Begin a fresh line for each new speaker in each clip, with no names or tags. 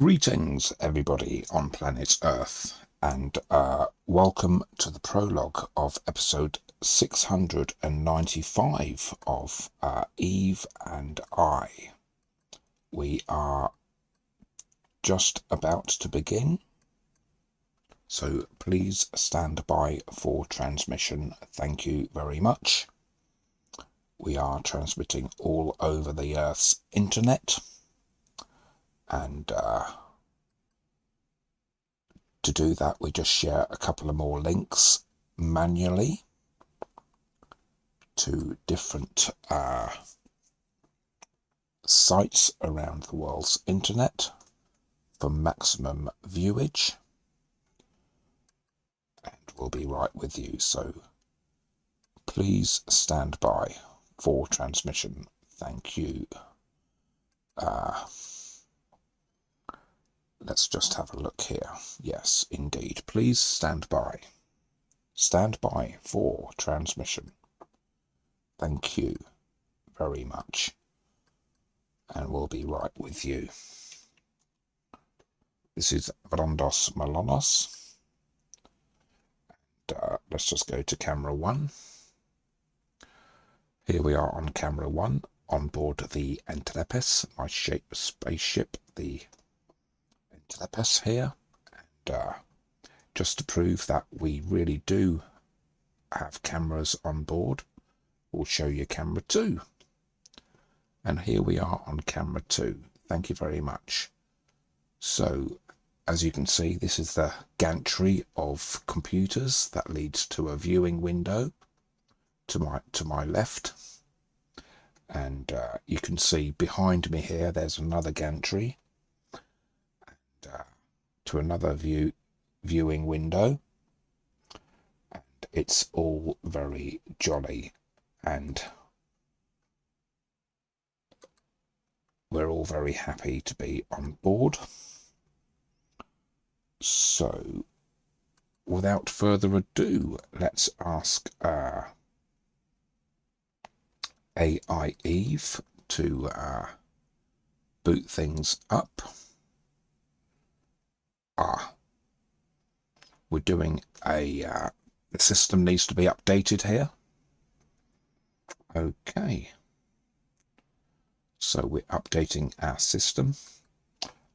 Greetings, everybody on planet Earth, and welcome to the prologue of episode 695 of Eve and I. We are just about to begin, so please stand by for transmission. Thank you very much. We are transmitting all over the Earth's internet, and to do that, we just share a couple of more links manually to different sites around the world's internet for maximum viewage. And we'll be right with you, so please stand by for transmission. Thank you. Let's just have a look here. Yes, indeed. Please stand by. Stand by for transmission. Thank you very much. And we'll be right with you. This is Vrondos, Molonos. And let's just go to camera 1. Here we are on camera 1, on board the Entelepes, my spaceship, the Entelepes here. And just to prove that we really do have cameras on board, we'll show you camera 2. And here we are on camera 2. Thank you very much. So, as you can see, this is the gantry of computers that leads to a viewing window to my left. And you can see behind me here, there's another gantry. And to another viewing window. And it's all very jolly. And we're all very happy to be on board. So, without further ado, let's ask AI Eve to boot things up. We're doing the system needs to be updated here. Okay. So we're updating our system.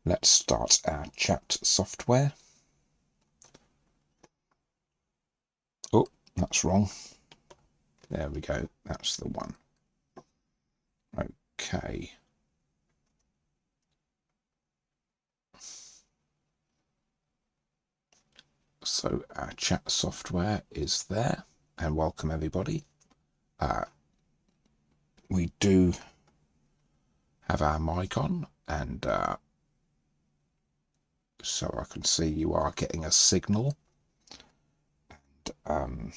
Let's start our chat software. Oh, that's wrong. There we go. That's the one. Okay. So our chat software is there, and welcome everybody. We do have our mic on, and so I can see you are getting a signal. And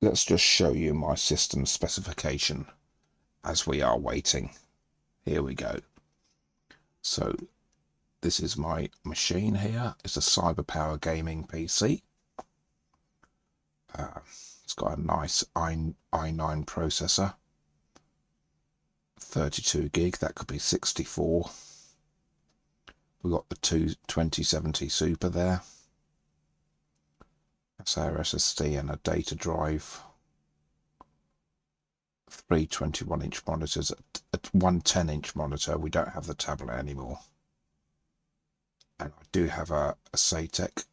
let's just show you my system specification as we are waiting. Here we go. So this is my machine here. It's a CyberPower gaming PC. It's got a nice i9 processor. 32 gig, that could be 64. We've got the 2070 Super there. That's our SSD and a data drive. 3 21-inch monitors, at one 10-inch monitor. We don't have the tablet anymore. And I do have a Satec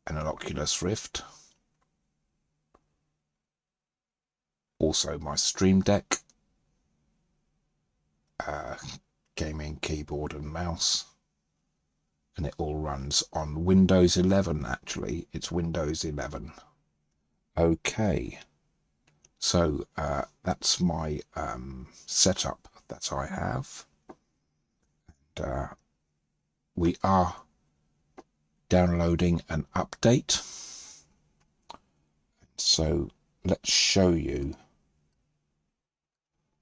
and an Oculus Rift. Also my Stream Deck, gaming keyboard and mouse. And it all runs on Windows 11, actually. It's Windows 11. Okay. So that's my setup that I have. And we are downloading an update. So let's show you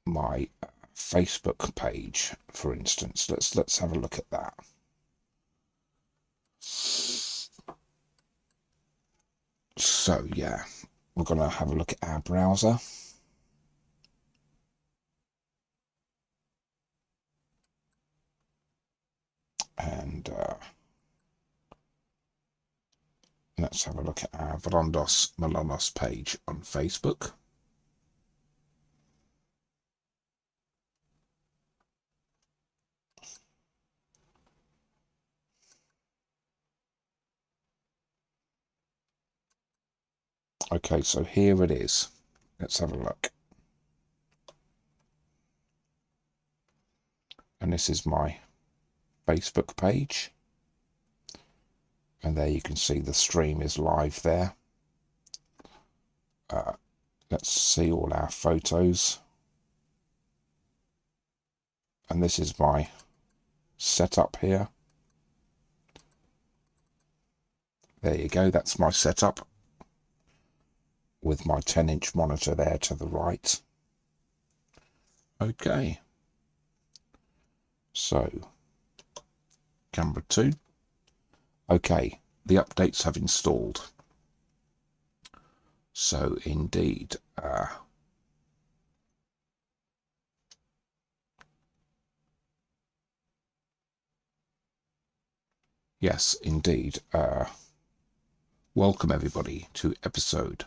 my Facebook page, for instance. Let's have a look at that. So yeah, we're going to have a look at our browser. And let's have a look at our Vrondos Molonos page on Facebook. Okay, so here it is. Let's have a look. And this is my Facebook page. And there you can see the stream is live there. Let's see all our photos. And this is my setup here. There you go, that's my setup with my 10-inch monitor there to the right. Okay. So, camera 2. Okay, the updates have installed. So indeed, yes, indeed. Welcome everybody to episode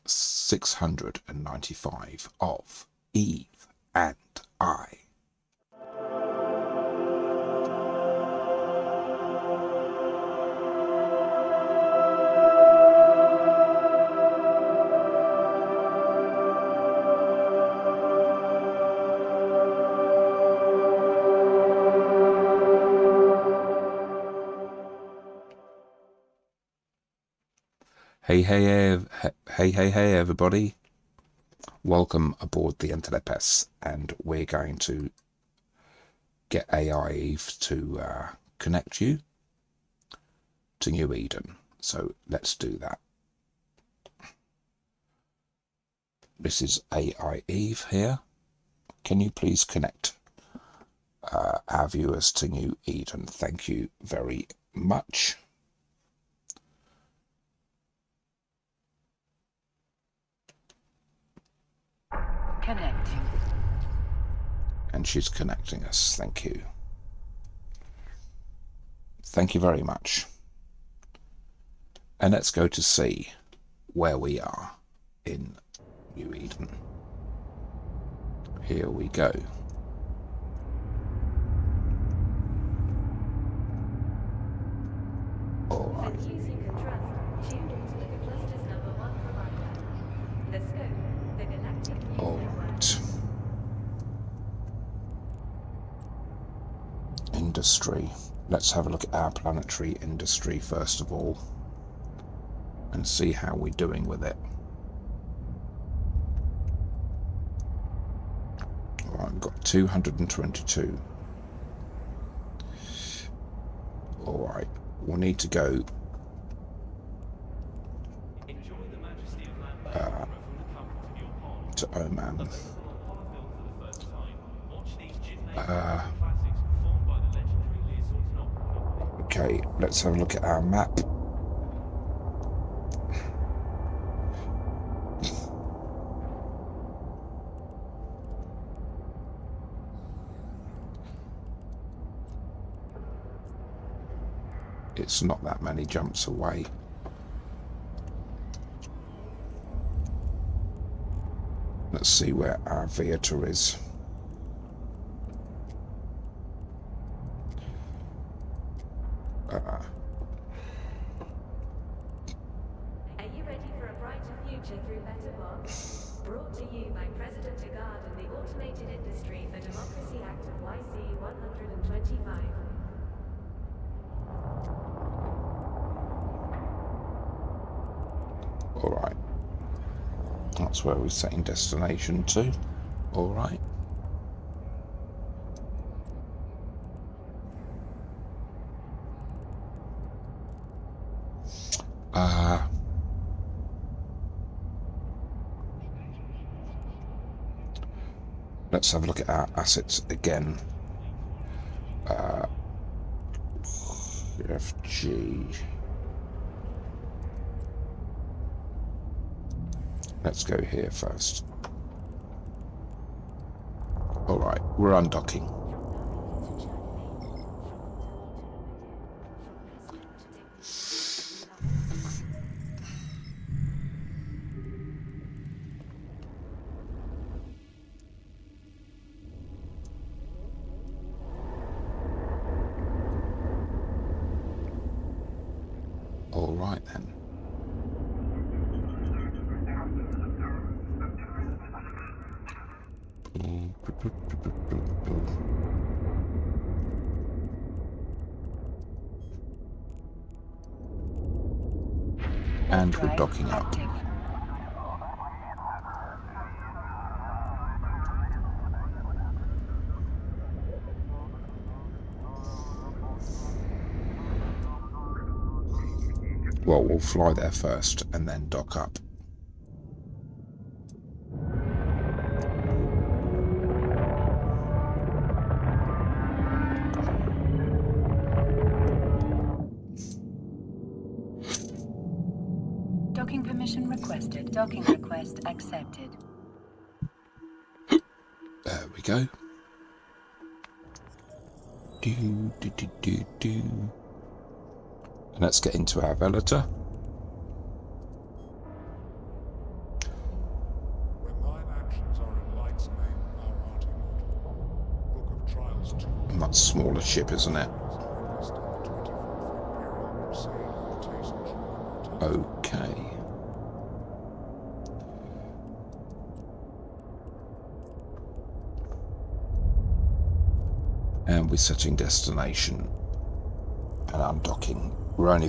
695 of Eve and I. Hey everybody. Welcome aboard the Entelepes, and we're going to get AI Eve to connect you to New Eden. So let's do that. This is AI Eve here. Can you please connect our viewers to New Eden? Thank you very much.
Connecting.
And she's connecting us. Thank you. Thank you very much. And let's go to see where we are in New Eden. Here we go. All right. All right. Industry. Let's have a look at our planetary industry first of all and see how we're doing with it. All right, we've got 222. All right, we'll need to go to Oman. Okay, let's have a look at our map. It's not that many jumps away. Let's see where our theatre is.
Are you ready for a brighter future through better box? Brought to you by President Agard and the Automated Industry for Democracy Act of YC 125.
Alright. That's where we're setting destination to. Alright. Let's have a look at our assets again. FG. Let's go here first. Alright, we're undocking. right then. And we're docking up.
Active.
Well, we'll fly there first and then dock up.
Docking permission requested. Docking request accepted.
There we go. Do. And let's get into our velator.
When thine actions are in light's name, thou art immortal. Book of Trials 2.
A much smaller ship, isn't it?
Witnessed in the 24th Imperial Crusade on taste true immortality.
Okay. And we're setting destination. And I'm docking. We're only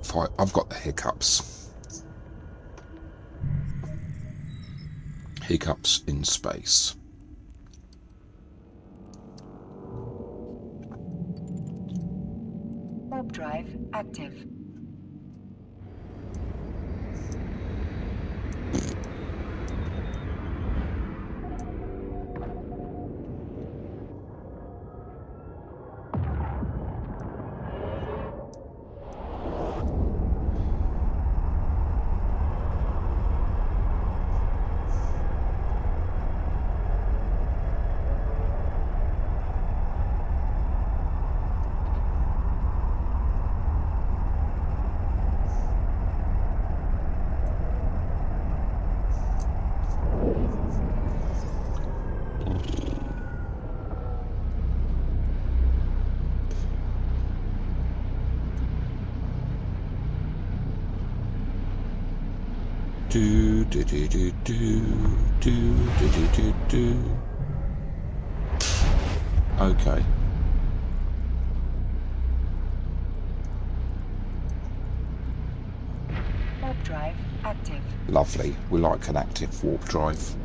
five. I've got the hiccups. Hiccups in space.
Warp drive active.
Do. Okay.
Warp drive active.
Lovely. We like an active warp drive.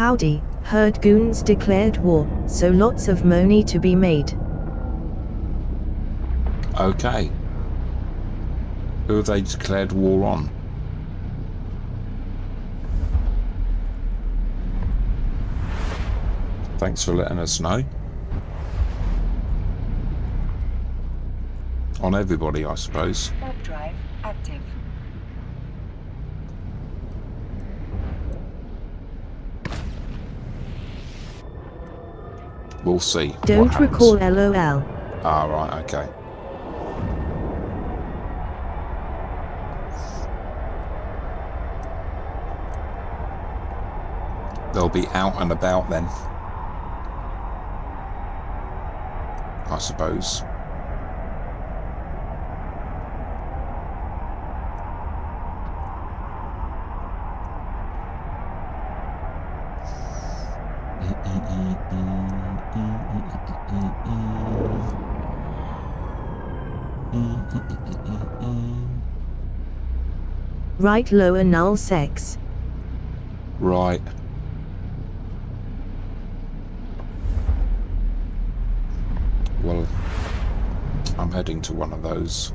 Howdy, heard goons declared war, so lots of money to be made.
Okay. Who have they declared war on? Thanks for letting us know. On everybody, I suppose.
Warp drive active.
We'll see.
Don't
what happens.
recall LOL.
Ah, right, okay. They'll be out and about then, I suppose.
Right lower null sex.
Right. Well, I'm heading to one of those.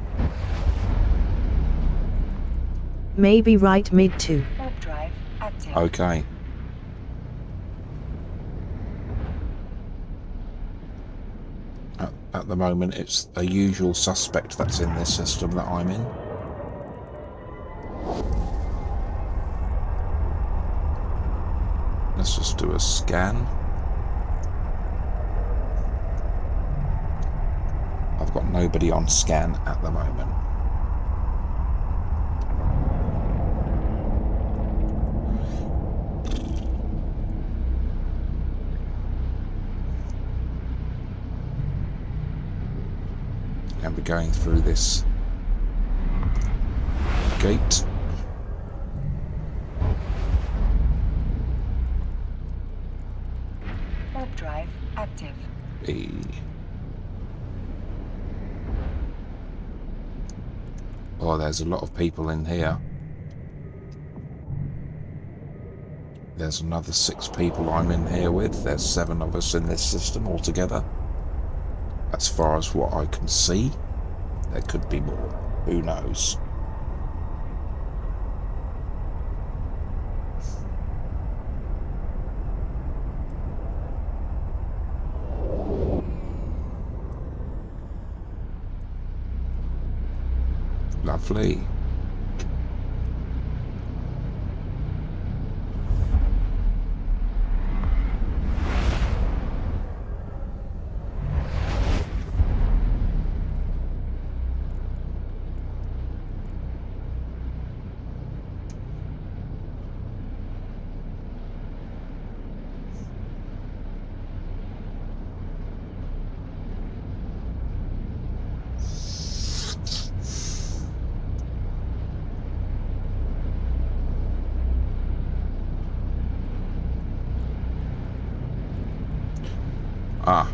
Maybe right mid too.
Warp drive active.
Okay. At the moment, it's a usual suspect that's in this system that I'm in. Let's just do a scan. I've got nobody on scan at the moment. And we're going through this gate.
Warp drive active.
Oh, there's a lot of people in here. There's another 6 people I'm in here with. There's 7 of us in this system altogether. As far as what I can see, there could be more. Who knows? Lovely. Ah,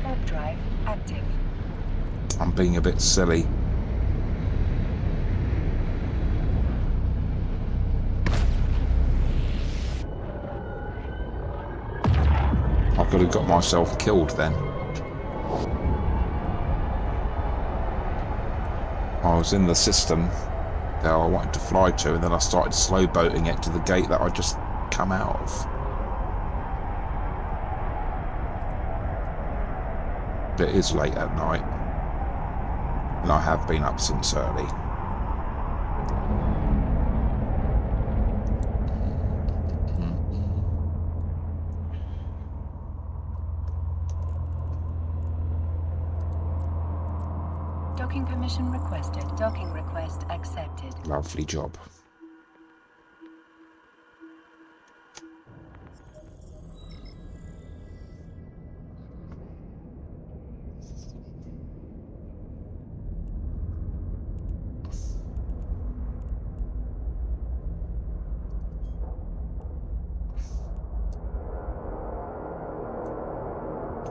Warp drive active.
I'm being a bit silly. I could have got myself killed then. I was in the system that I wanted to fly to, and then I started slow boating it to the gate that I just come out of. But it is late at night, and I have been up since early.
Docking permission requested. Docking request accepted.
Lovely job.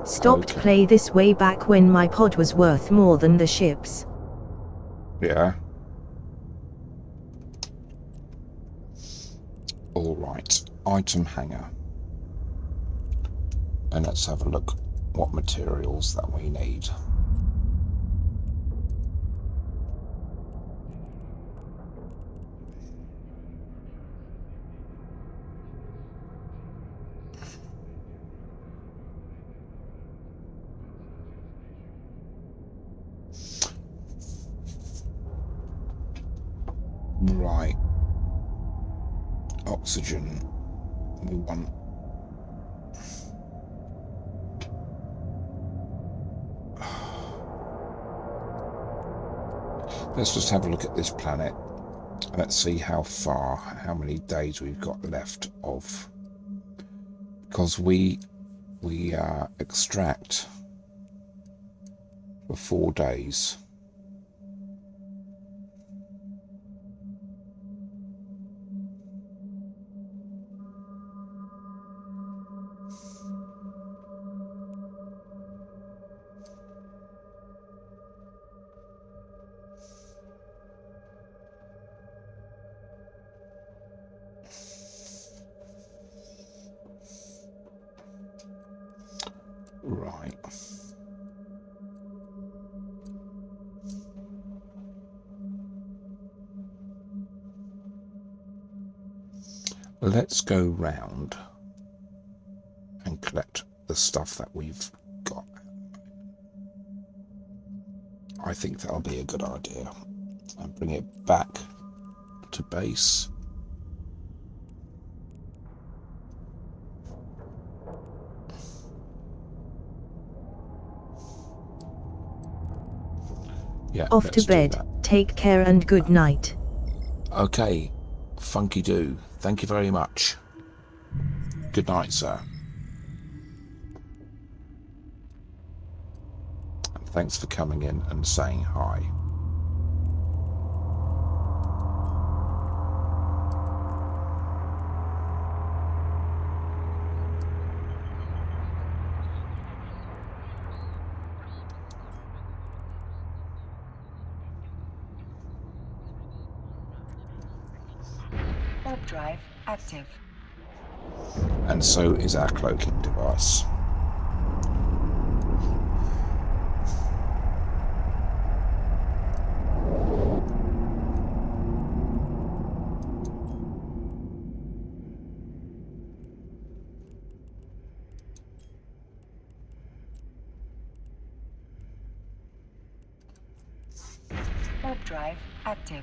Stopped
Okay.
play this way back when my pod was worth more than the ships.
Yeah. All right. Item hanger. And let's have a look what materials that we need. Right. Oxygen. We want... Let's just have a look at this planet. Let's see how many days we've got left of. Because we extract for 4 days. Right. Let's go round and collect the stuff that we've got. I think that'll be a good idea. And bring it back to base. Yeah,
Off
let's
to
do
bed.
that.
Take care and good night.
Okay, Funky Doo, thank you very much. Good night, sir. And thanks for coming in and saying hi.
Warp drive active.
And so is our cloaking device.
Warp drive active.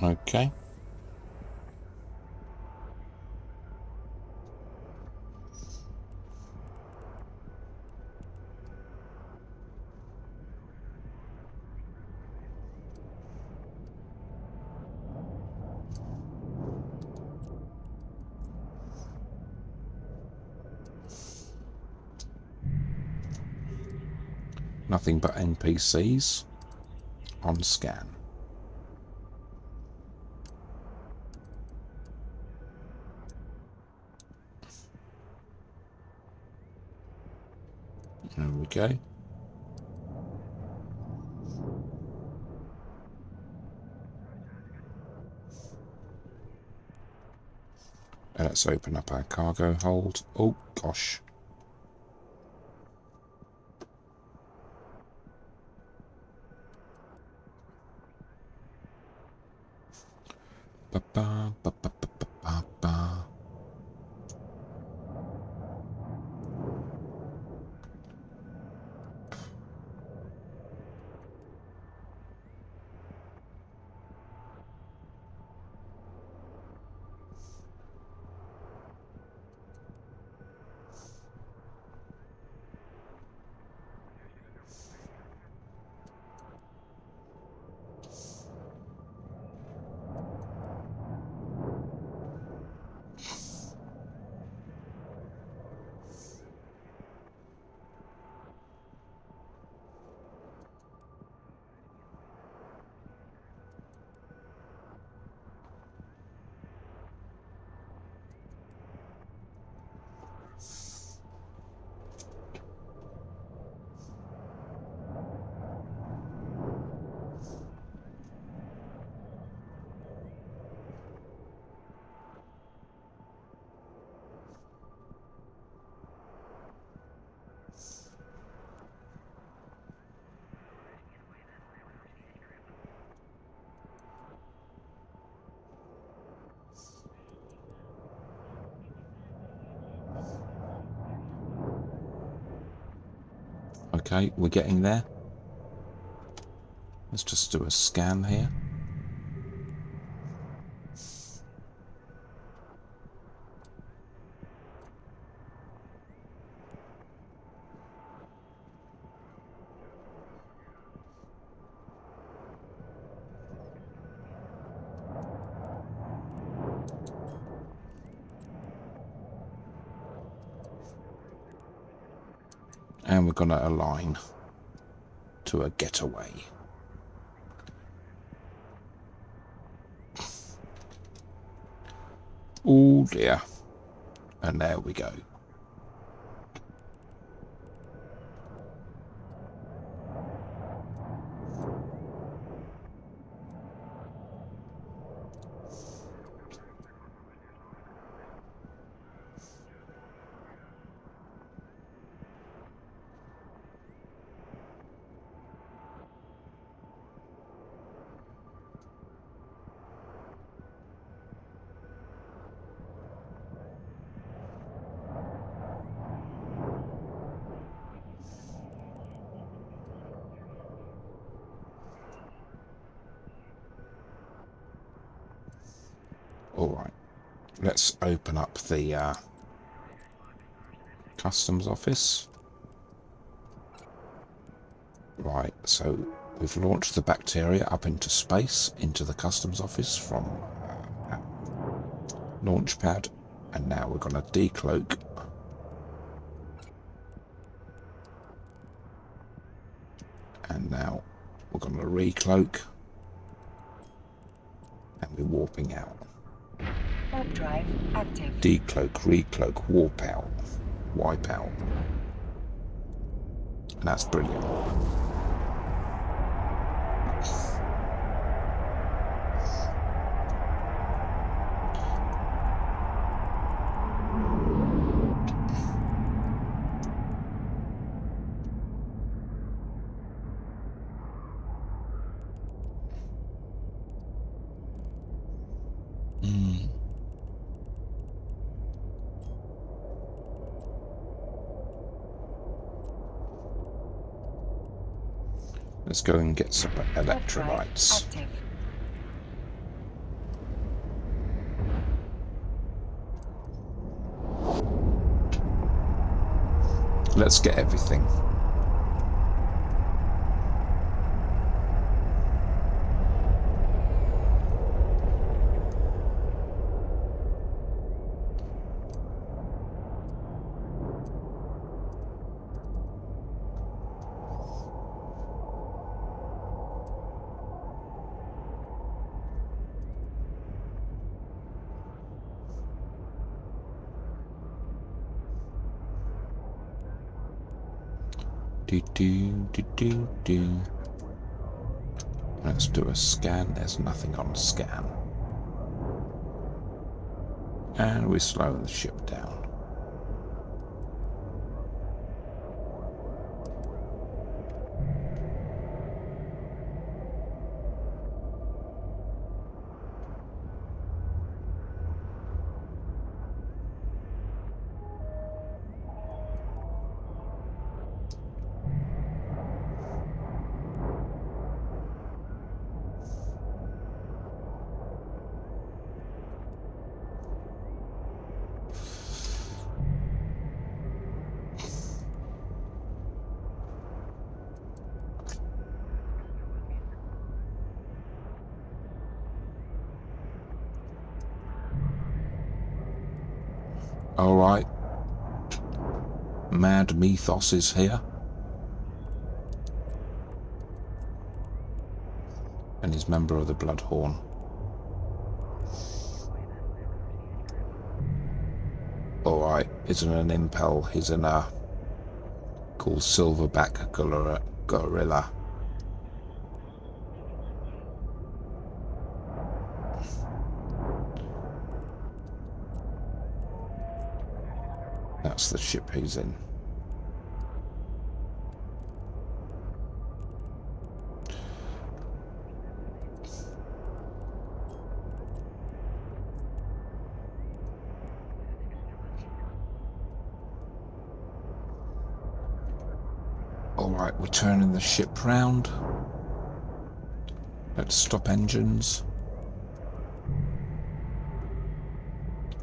Okay. Nothing but NPCs on scan. There we go. And let's open up our cargo hold. Oh gosh. Ba ba ba ba ba ba ba ba. Okay, we're getting there. Let's just do a scan here. And we're going to align to a getaway. Oh dear. And there we go. Alright, let's open up the customs office. Right, so we've launched the bacteria up into space, into the customs office from our launch pad, and now we're going to decloak. And now we're going to recloak, and we're warping out.
Warp drive active.
Decloak, recloak, warp out, wipe out. And that's brilliant. Let's go and get some electrolytes.
Active.
Let's get everything. Do. Let's do a scan. There's nothing on scan. And we slow the ship down. Alright. Mad Mythos is here. And he's member of the Bloodhorn. Alright, isn't an impel, he's in a called Silverback Gorilla. That's the ship he's in. Alright, we're turning the ship round. Let's stop engines.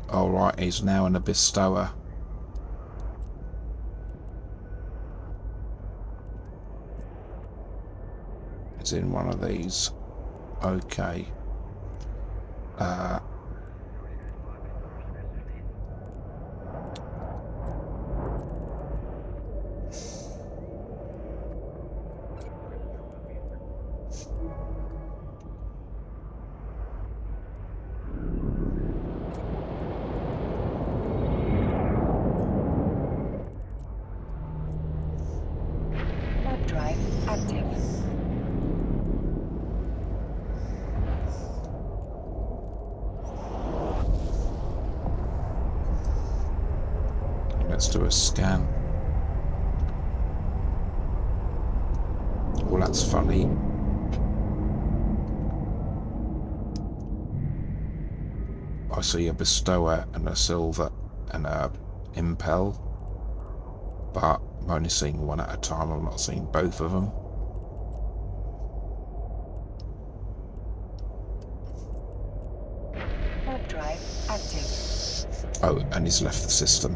Alright, he's now in a bestower. It's in one of these. Okay. let's do a scan. Well, that's funny. I see a bestower and a silver and a impel, but I'm only seeing one at a time. I'm not seeing both of them.
Warp drive active.
Oh, and he's left the system.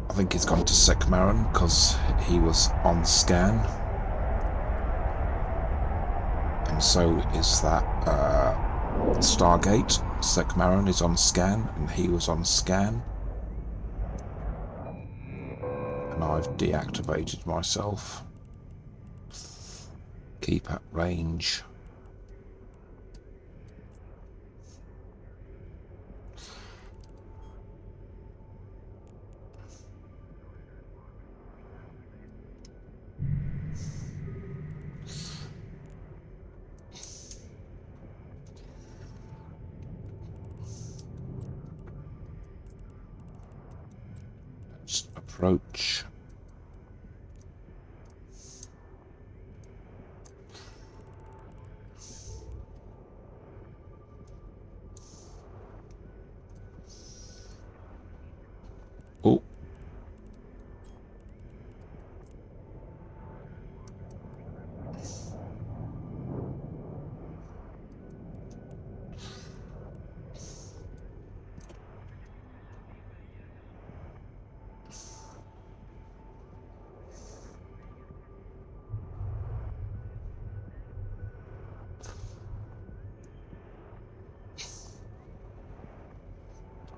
I think he's gone to Sekmaran because he was on scan. And so is that Stargate. Sekmaran is on scan and he was on scan. And I've deactivated myself. Keep at range. Let's approach. Oh.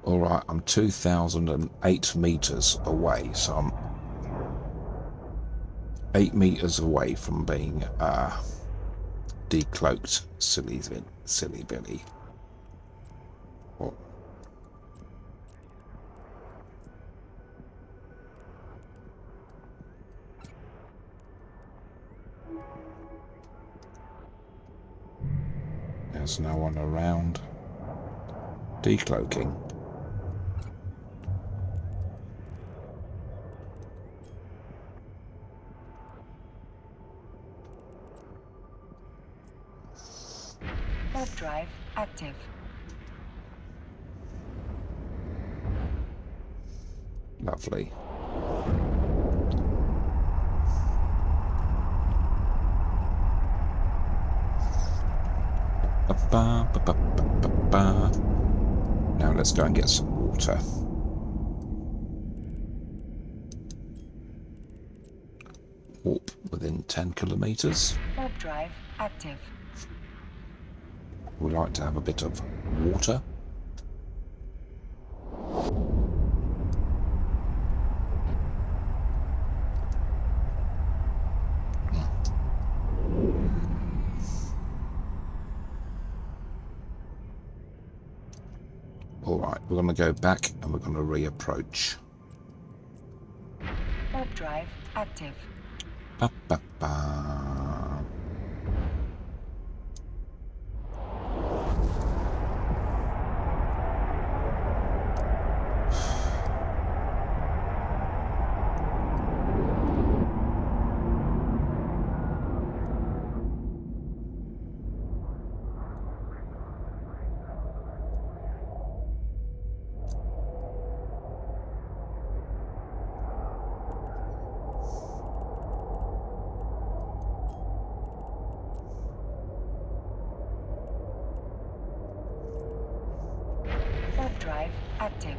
Alright, I'm 2,008 meters away, so I'm 8 meters away from being decloaked, silly Billy. Oh. There's no one around. Decloaking.
Warp drive active.
Lovely. Now let's go and get some water. Warp within 10 kilometers.
Warp drive active.
We like to have a bit of water. Alright, we're going to go back and we're going to reapproach.
Warp drive active.
Ba, ba, ba.
Warp drive active.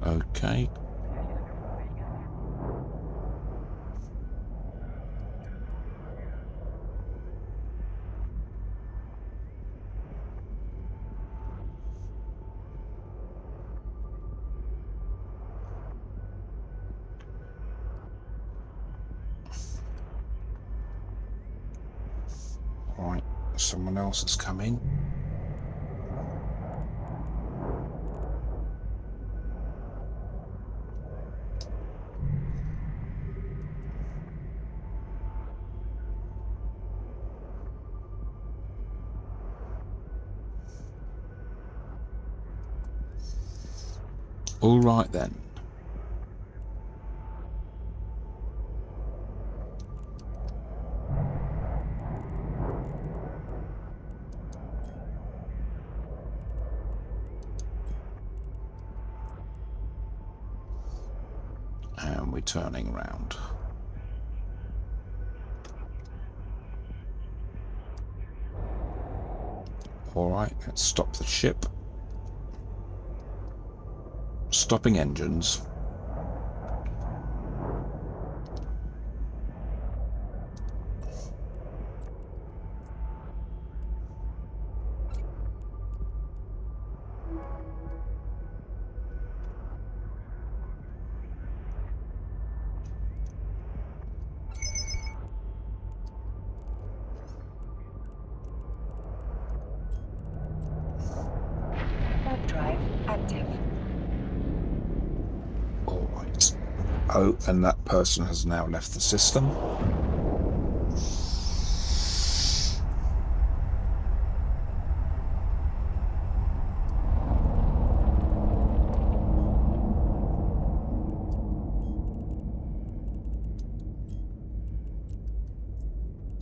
Okay. Right, someone else has come in. All right then. And we're turning around. All right, let's stop the ship. Stopping engines.
Warp drive active.
All right. Oh, and that person has now left the system.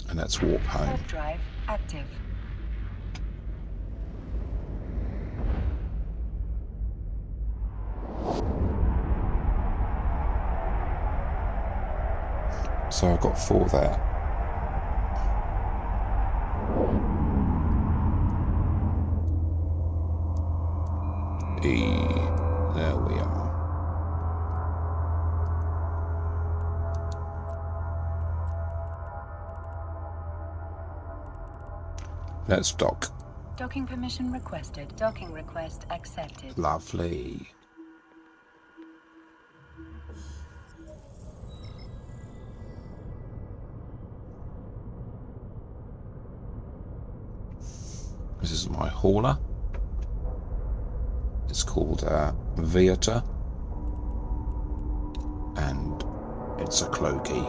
And let's warp home.
Warp drive active.
So I've got 4 there. There we are. Let's dock.
Docking permission requested. Docking request accepted.
Lovely. This is my hauler. It's called Vieta, and it's a cloaky.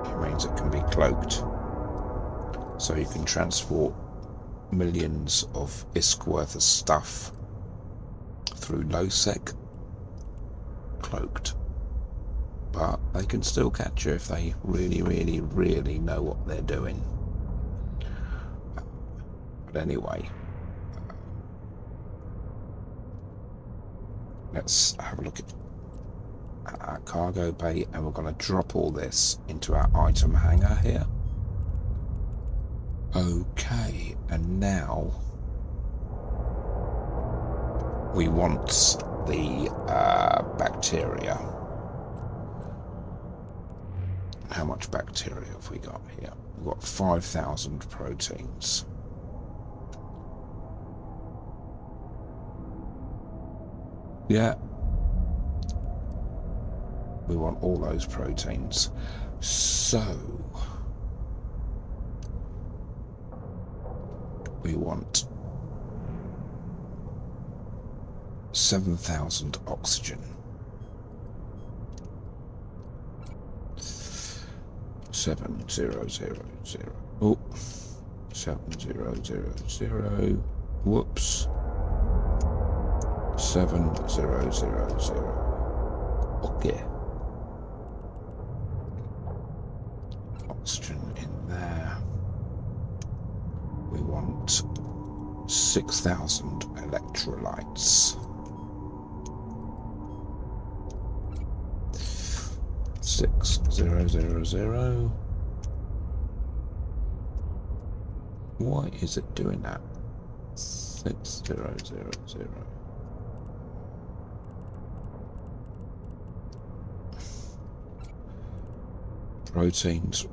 It means it can be cloaked, so you can transport millions of ISK worth of stuff through low sec cloaked, but they can still catch you if they really know what they're doing. But anyway, let's have a look at our cargo bay, and we're going to drop all this into our item hangar here. Okay, and now we want the bacteria. How much bacteria have we got here? We've got 5,000 proteins. Yeah. We want all those proteins. So we want 7,000 oxygen. 7,000. Oh, 7,000. Whoops. 7,000. Okay. Oxygen in there. We want 6,000 electrolytes. 6,000. Why is it doing that? 6,000. Proteins,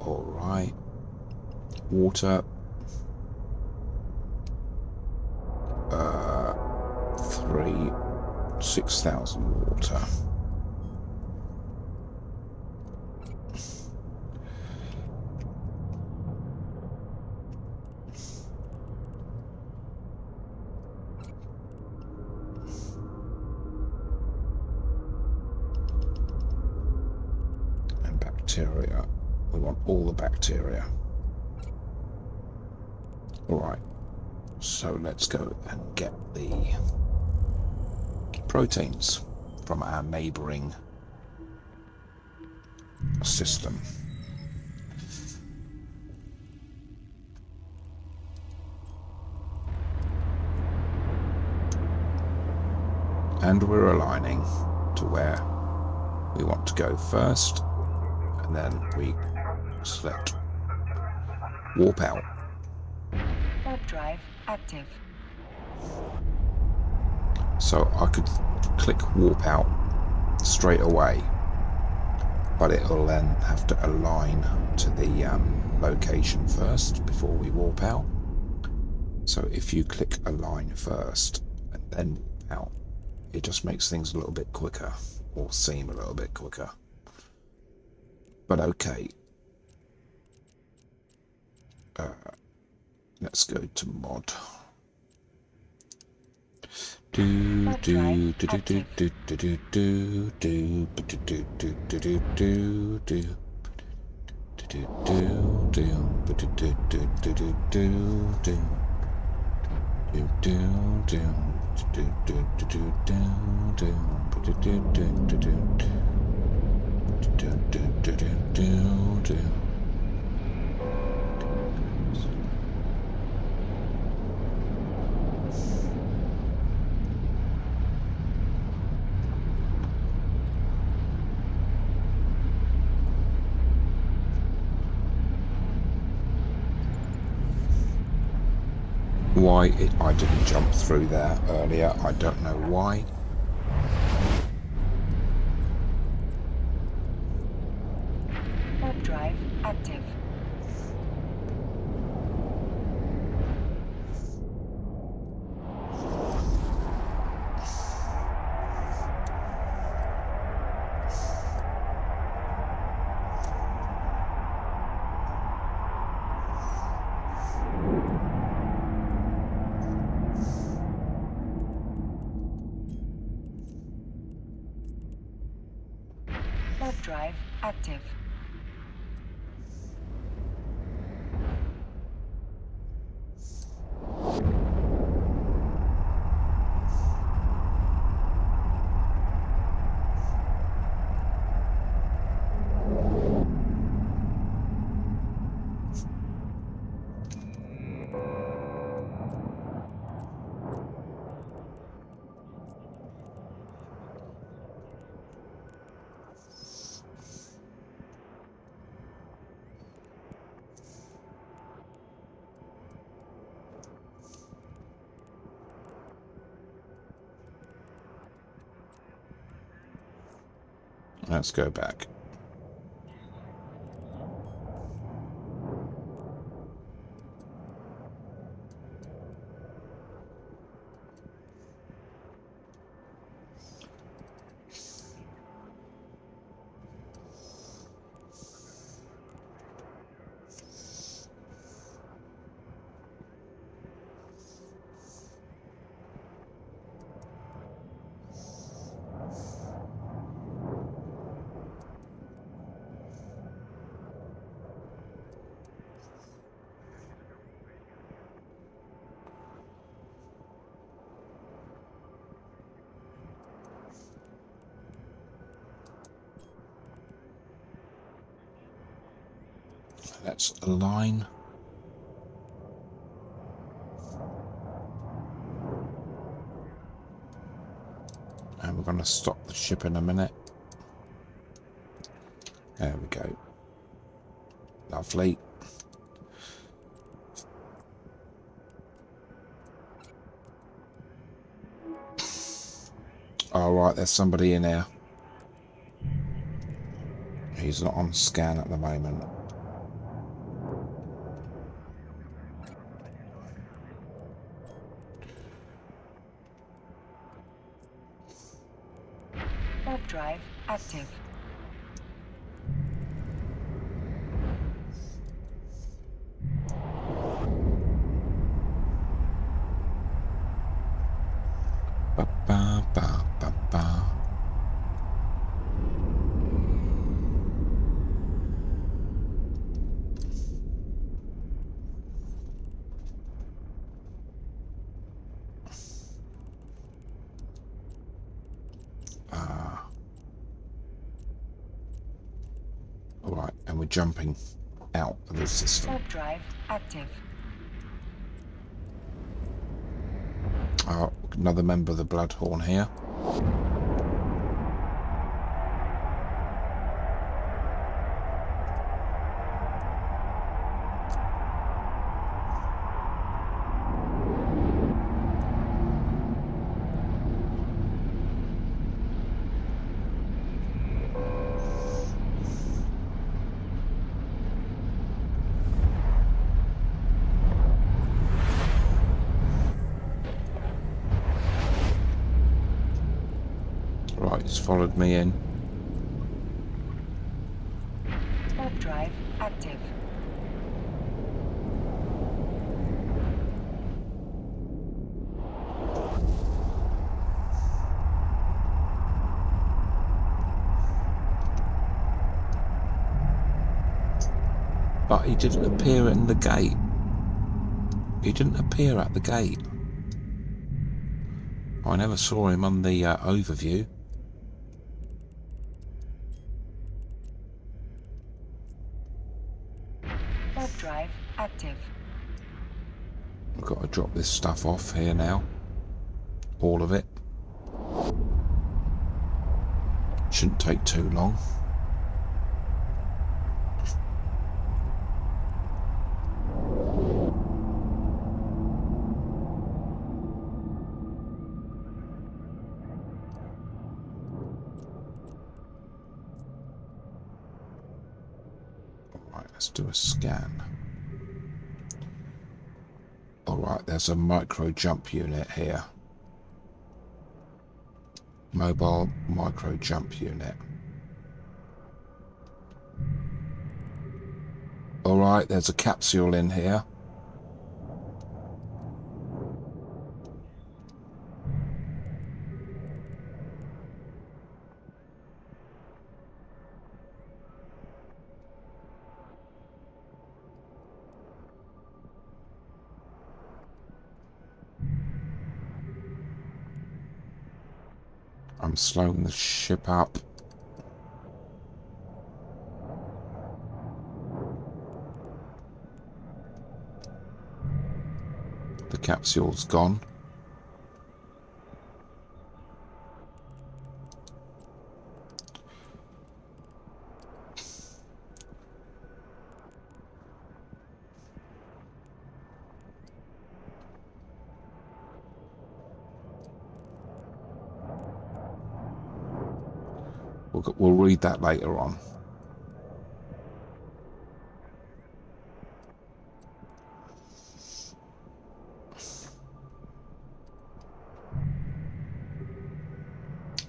all right. Water, 6,000 water. And bacteria. We want all the bacteria. All right. So let's go and get the proteins from our neighboring system. And we're aligning to where we want to go first, and then we select warp out.
Warp drive active.
So I could click warp out straight away, but it'll then have to align to the location first before we warp out. So if you click align first and then warp out, it just makes things a little bit quicker, or seem a little bit quicker. But okay. Let's go to mod. Do do do do do do do do do do do do do do do do Why I didn't jump through there earlier, I don't know why.
Warp drive active. Warp drive active.
Let's go back. Let's align. And we're going to stop the ship in a minute. There we go. Lovely. All right, there's somebody in there. He's not on scan at the moment.
Warp drive active.
Ba ba ba ba ba. Alright, and we're jumping out of the system.
Warp drive active.
Another member of the Bloodhorn here. Right, he's followed me in.
Warp drive active.
But he didn't appear in the gate. He didn't appear at the gate. I never saw him on the overview.
Warp drive active.
I've got to drop this stuff off here now. All of it. Shouldn't take too long. Alright, let's do a scan. Alright, there's a micro jump unit here. Mobile micro jump unit. Alright, there's a capsule in here. I'm slowing the ship up. The capsule's gone. We'll read that later on.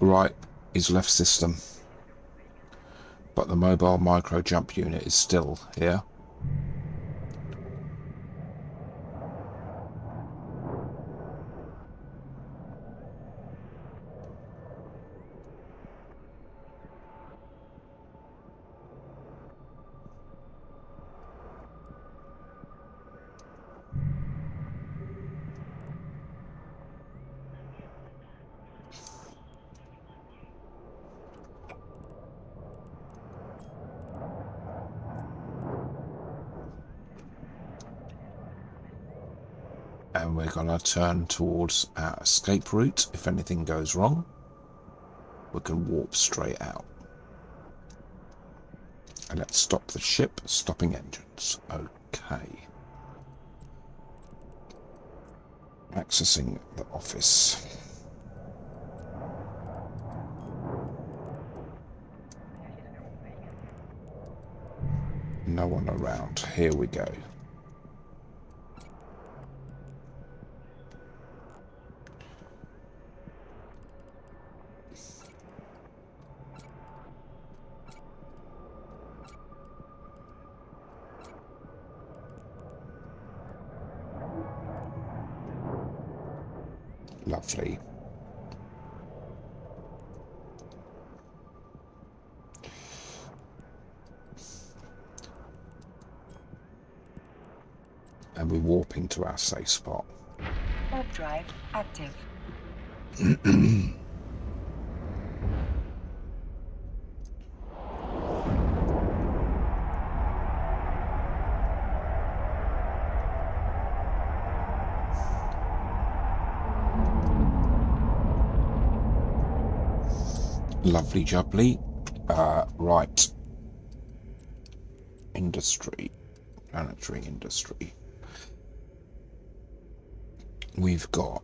Right, he's left system. But the mobile micro jump unit is still here. And we're going to turn towards our escape route. If anything goes wrong, we can warp straight out. And let's stop the ship, stopping engines. Okay. Accessing the office. one around. Here we go. Lovely. And we're warping to our safe spot.
Warp drive active.
Lovely jubbly. Right. Industry. Planetary industry. We've got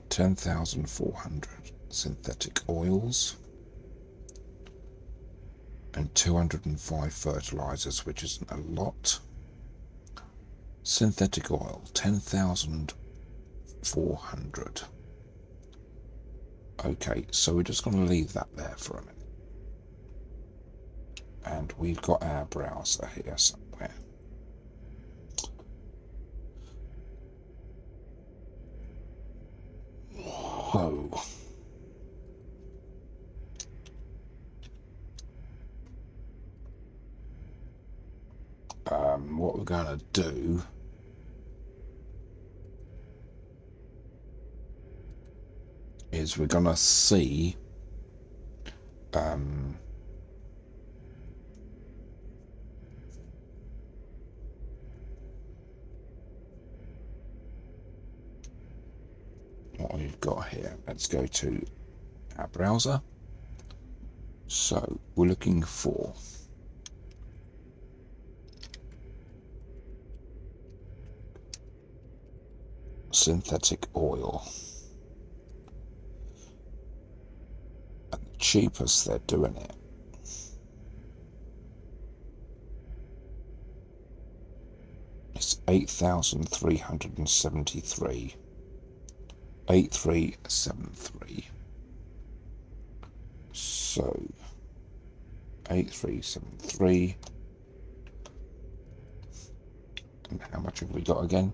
10,400 synthetic oils and 205 fertilizers, which isn't a lot. Synthetic oil, 10,400. Okay, so we're just going to leave that there for a minute. And we've got our browser here somewhere. So, what we're going to do is we're going to see what we've got here. Let's go to our browser. So we're looking for synthetic oil, and the cheapest they're doing it is 8,373. 8373. So 8373. And how much have we got again?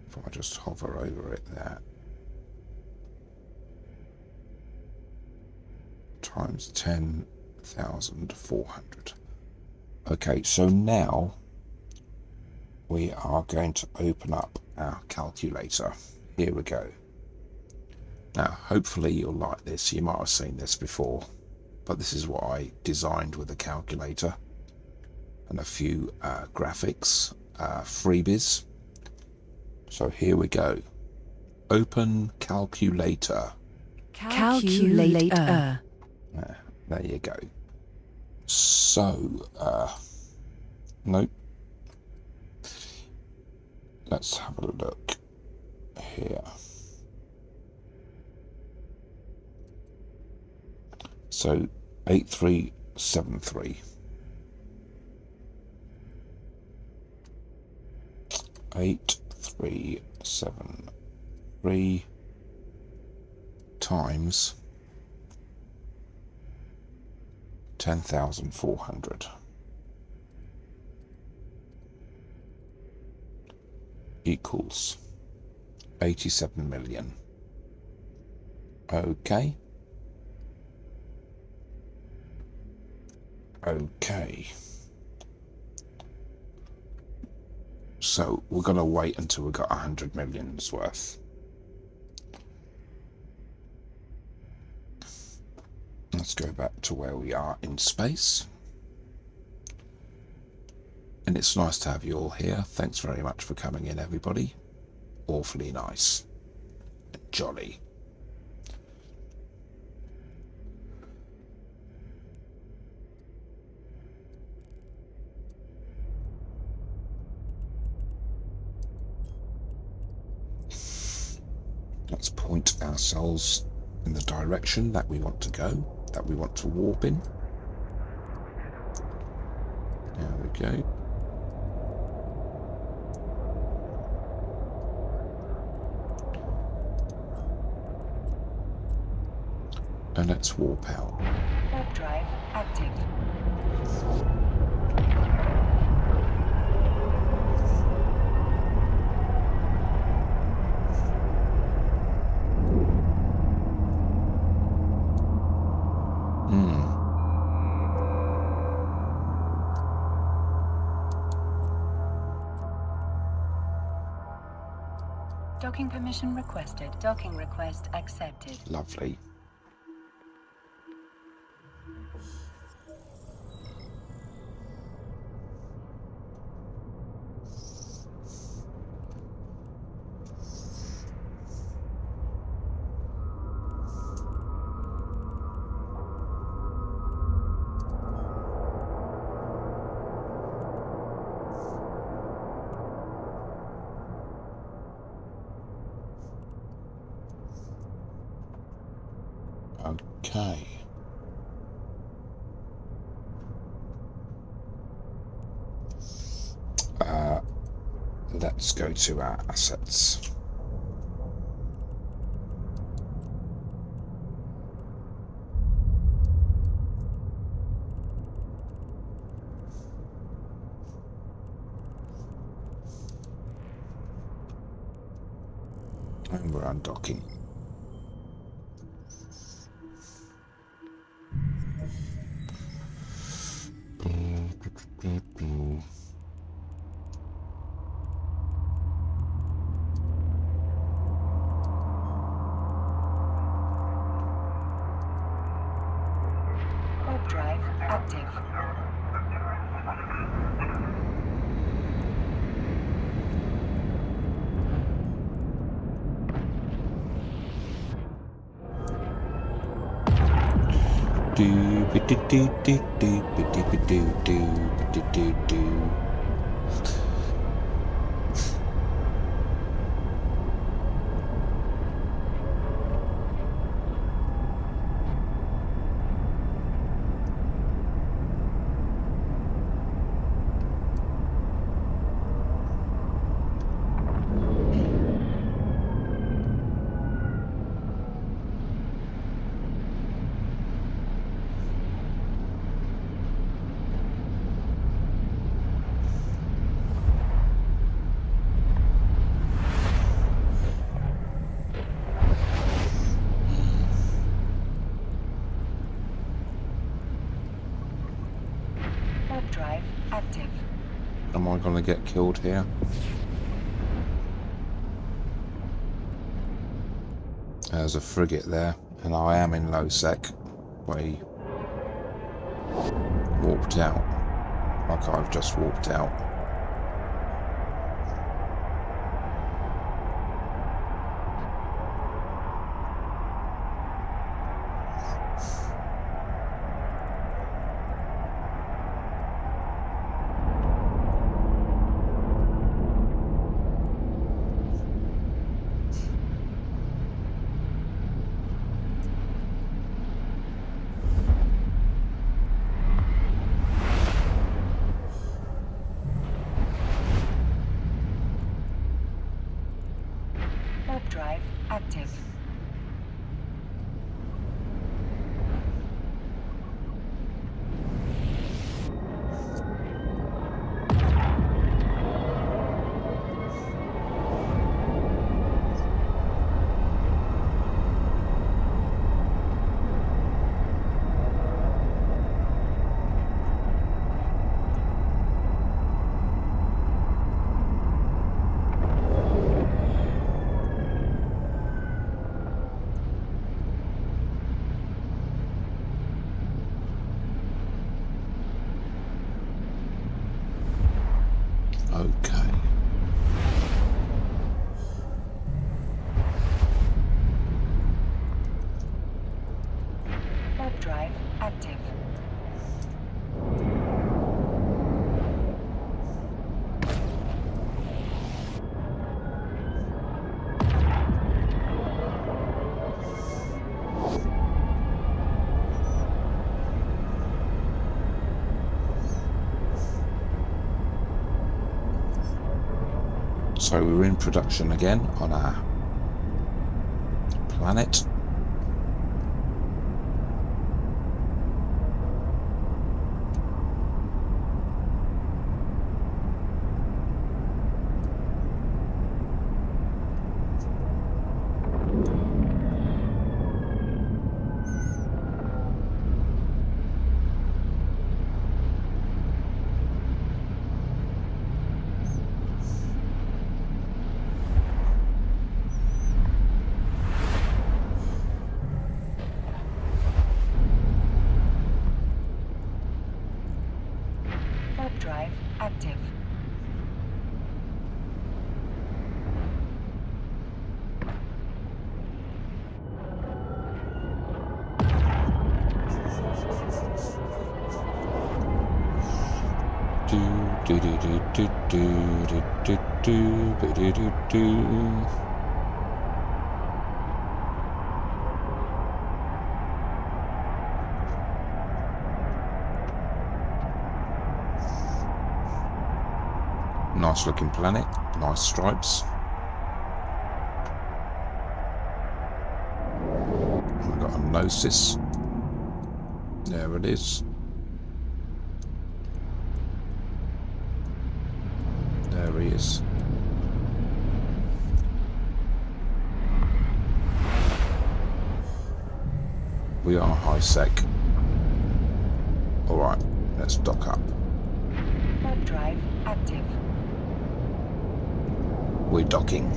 If I just hover over it there, times 10,400. Okay, so now we are going to open up our calculator. Here we go. Now, hopefully you'll like this. You might have seen this before, but this is what I designed with a calculator and a few graphics, freebies. So here we go. Open calculator.
Calculator.
There you go. So, nope. Let's have a look here. So, 8373. 8373 times 10,400 equals 87 million. Okay. Okay. So we're going to wait until we've got 100 million's worth. Let's go back to where we are in space. And it's nice to have you all here. Thanks very much for coming in, everybody. Awfully nice and jolly. Let's point ourselves in the direction that we want to go, that we want to warp in. There we go. And let's warp out.
Warp drive active. Docking permission requested. Docking request accepted.
Lovely. Okay. Let's go to our assets. And we're undocking.
Warp drive active.
Do do do do do do do do do do do.
Warp drive active.
Am I going to get killed here? There's a frigate there, and I am in low sec. We warped out, like I've just warped out.
Warp drive active.
Okay.
Warp drive active.
So we're in production again on our planet.
Warp drive active.
Do do do do do do do do do do do. Nice looking planet, nice stripes. We've got a Gnosis. There it is. There he is. We are high sec. Alright, let's dock up.
Warp drive active.
We're docking.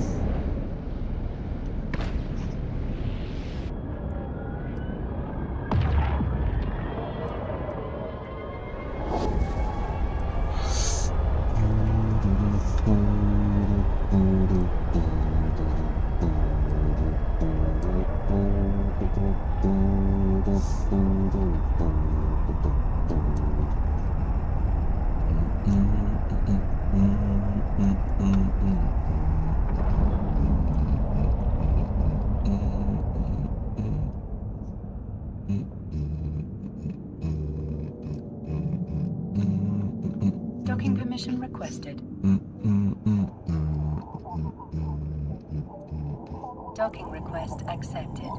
Docking permission requested. Docking request accepted.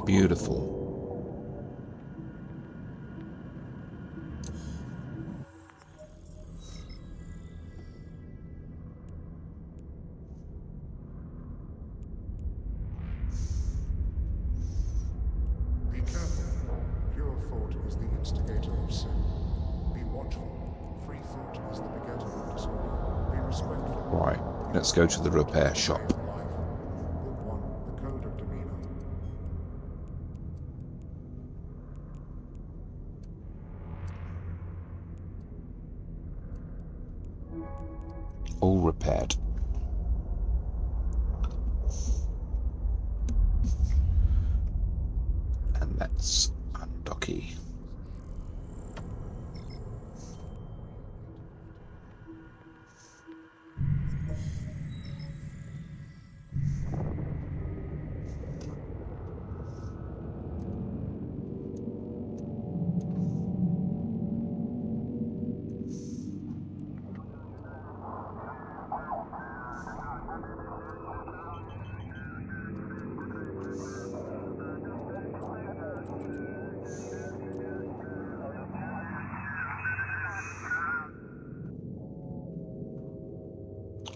Beautiful.
Be careful. Pure thought is the instigator of sin. Be watchful. Free thought is the begetter of disorder. Be respectful.
Right, let's go to the repair shop.
Life. Book 1. The Code of Demeanor.
All repaired. And let's undocky.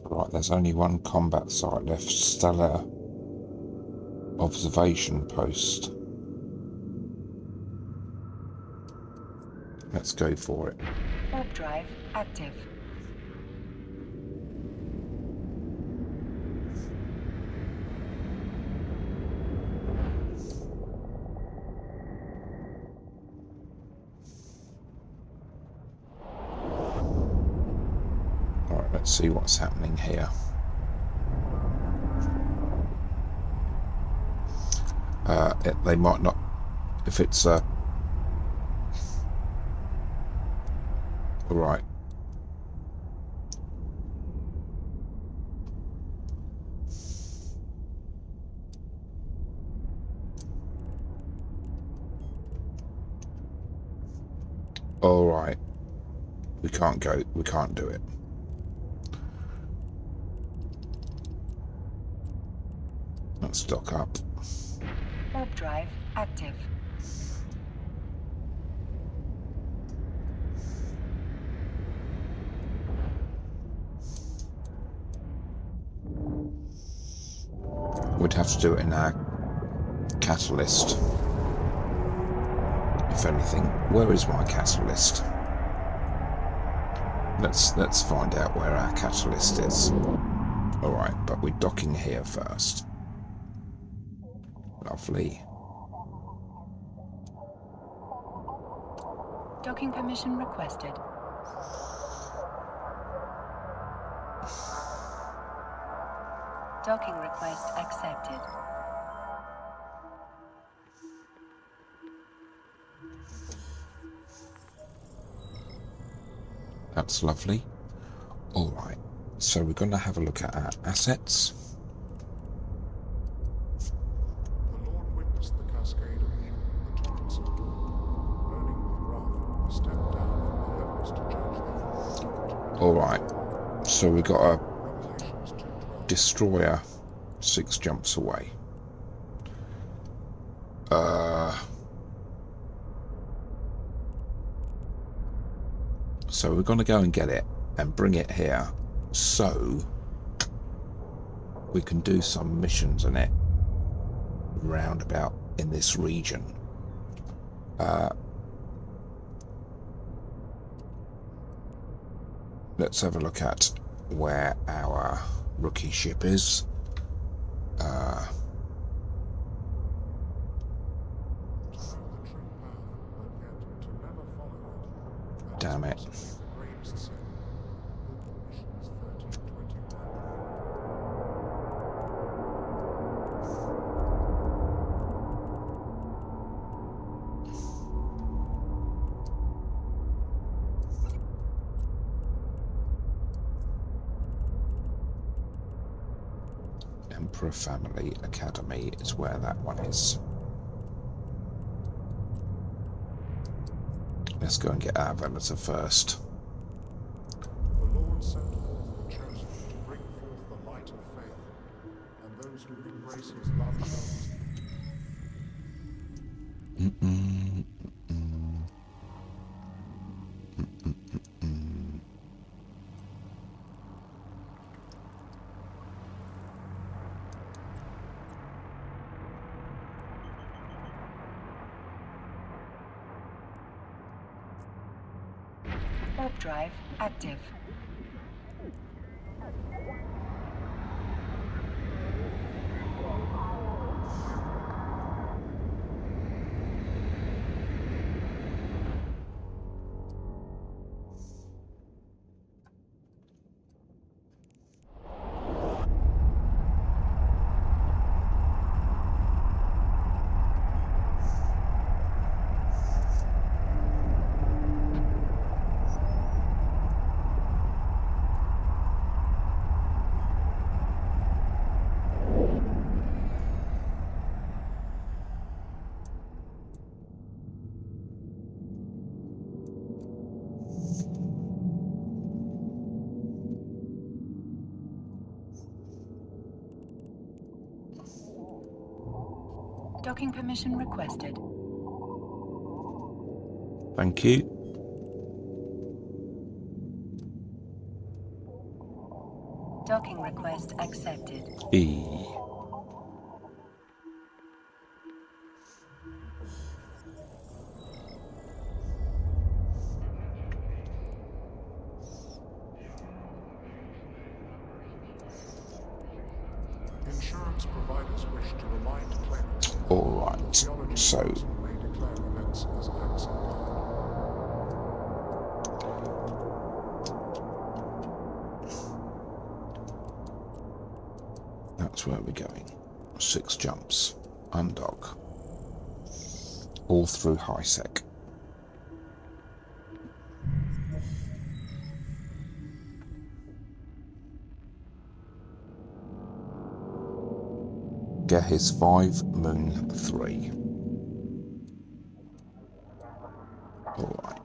Right, there's only one combat site left, Stellar Observation Post. Let's go for it.
Warp drive active.
Alright, let's see what's happening here. They might not, if it's right. All right. We can't do it. Let's dock up.
Warp drive active.
We'd have to do it in our catalyst. If anything, where is my catalyst? Let's find out where our catalyst is. All right, but we're docking here first. Lovely.
Docking permission requested. Docking request accepted.
That's lovely. All right, so we're going to have a look at our assets.
The Lord witnessed the cascade of evil, the torrents of war. Burning with wrath, he stepped down from the heavens to judge them.
All right, so we got a
Revelations 2:12.
destroyer 6 jumps away. So we're going to go and get it and bring it here so we can do some missions in it roundabout in this region. Let's have a look at where our rookie ship is. Damn it. Emperor Family Academy is where that one is. Let's go and get our Venator first.
The Lord sent forth the chosen to bring forth the light of faith, and those who embrace his love shall
Warp drive active. Docking permission requested.
Thank you.
Docking request accepted.
E.
Insurance providers wish to remind claimants
All right,
theology
so
council may declare events as acts of God.
that's where we're going. 6 jumps. Undock. All through high sec. Get his 5 Moon 3. Alright.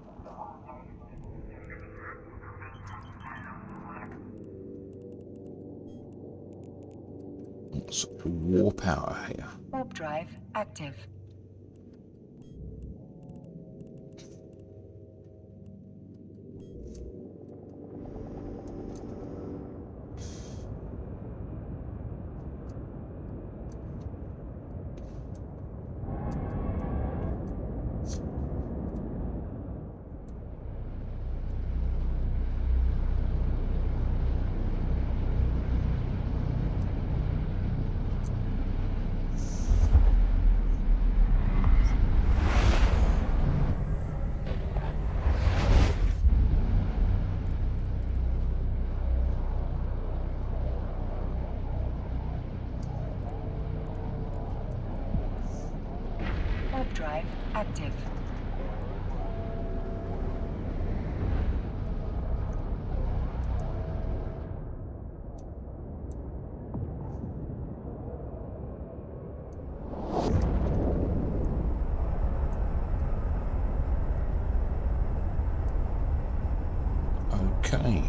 let's warp out of here.
Warp drive active. Warp drive active.
Okay.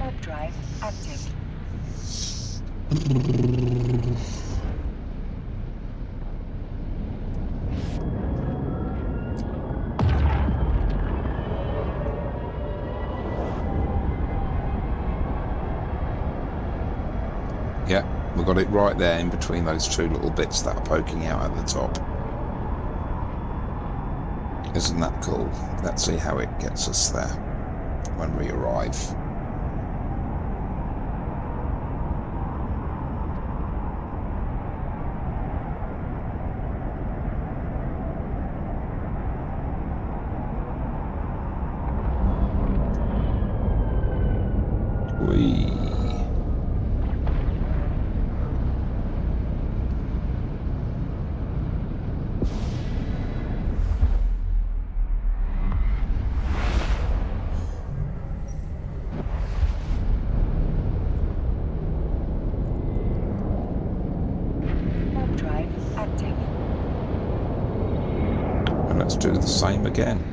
Warp drive active.
Yeah, we've got it right there in between those two little bits that are poking out at the top. Isn't that cool? Let's see how it gets us there when we arrive. Whee!
Warp drive active.
And let's do the same again.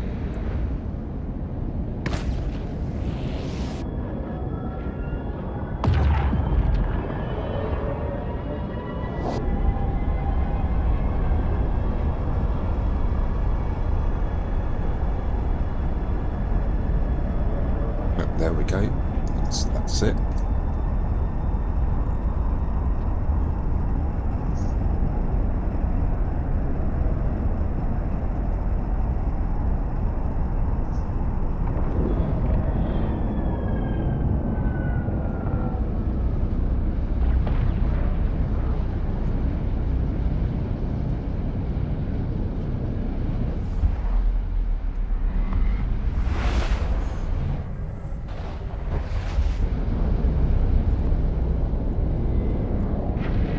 Yep, there we go. That's it.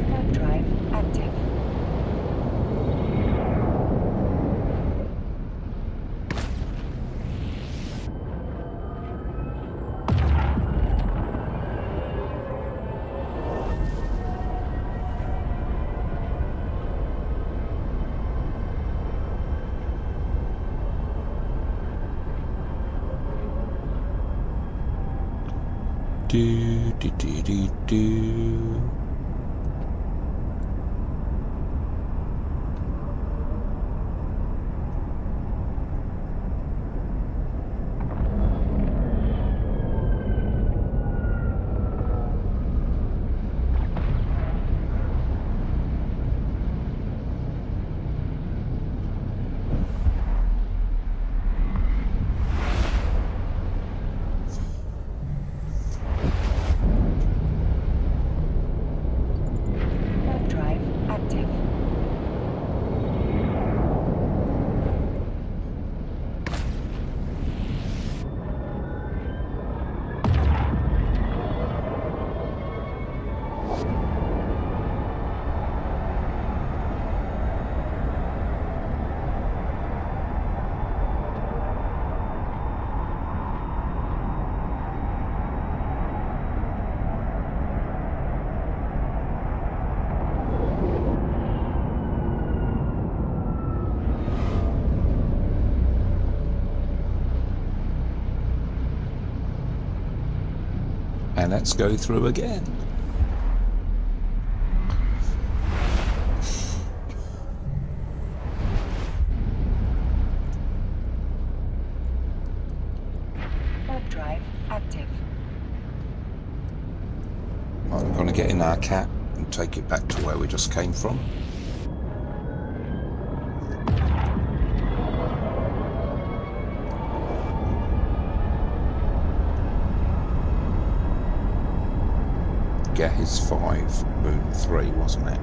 Warp drive active.
Do do do do do. And let's go through again.
Warp drive active.
Right, we're going to get in our cat and take it back to where we just came from. Get his 5, Moon 3, wasn't it?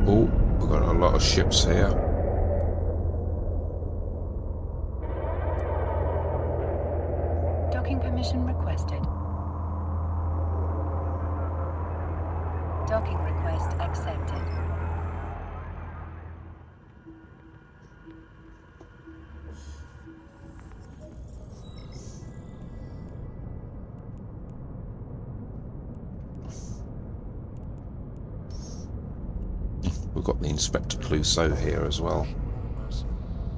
Oh, we've got a lot of ships here.
Docking permission requested. Docking request accepted.
We've got the Inspector Clouseau here as well.
Nor mercy,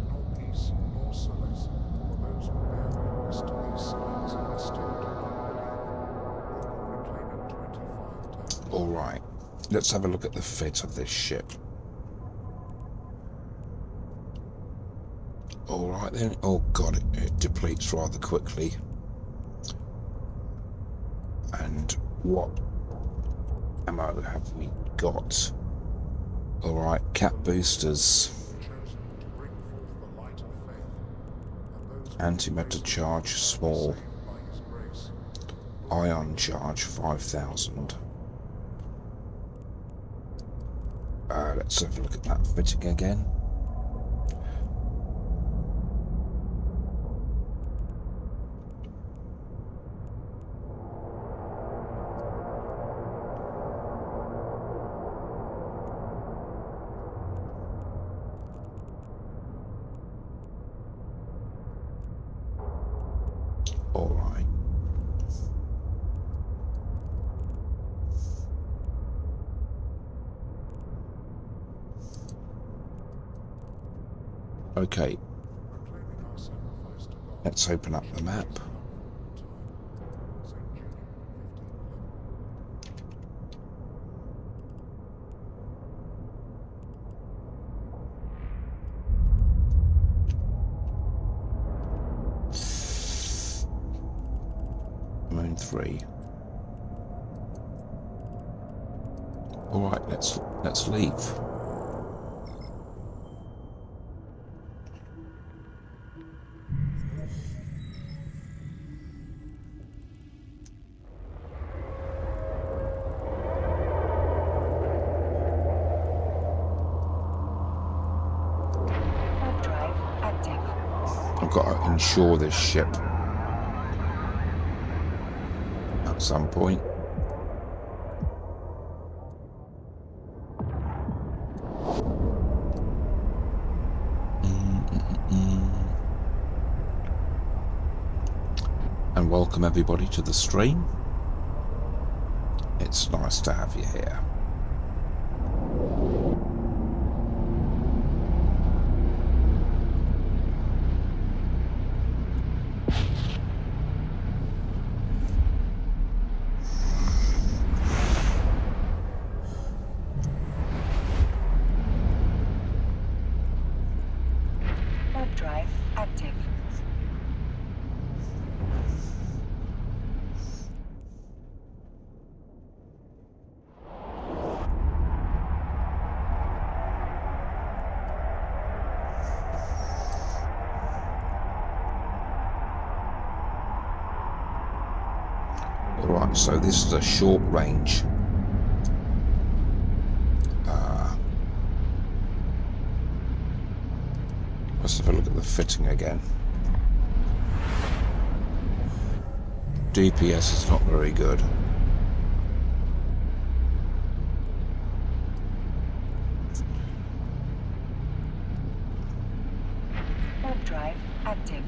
nor peace, nor solace, for those who bear witness to these signs and still do not believe. Book of Reclaimant 25 down.
Alright, let's have a look at the fit of this ship. Alright then, oh god, it depletes rather quickly. And what ammo have we got? Alright, cat boosters,
Chosen to bring forth the light of faith, and those
antimatter charge small,
saved by his grace.
ion charge 5,000. Let's have a look at that fitting again. All right. Okay,
Proclaiming our sacrifice to God.
let's open up the map.
St. Jude 1511.
Moon 3. All right, let's leave.
Warp drive active.
I've got to insure this ship at some point. And welcome everybody to the stream. It's nice to have you here.
Warp drive active.
Alright, so this is a short range. Let's have a look at the fitting again. DPS is not very good.
Warp drive active.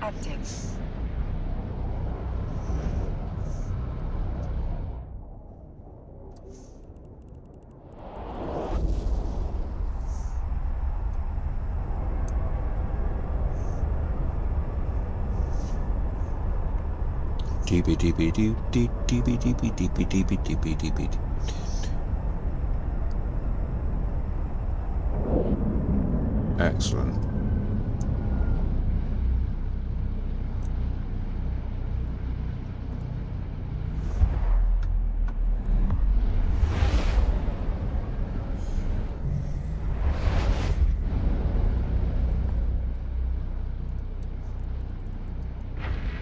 active.
DB DB DB DB DB DB DB DB DB. Excellent.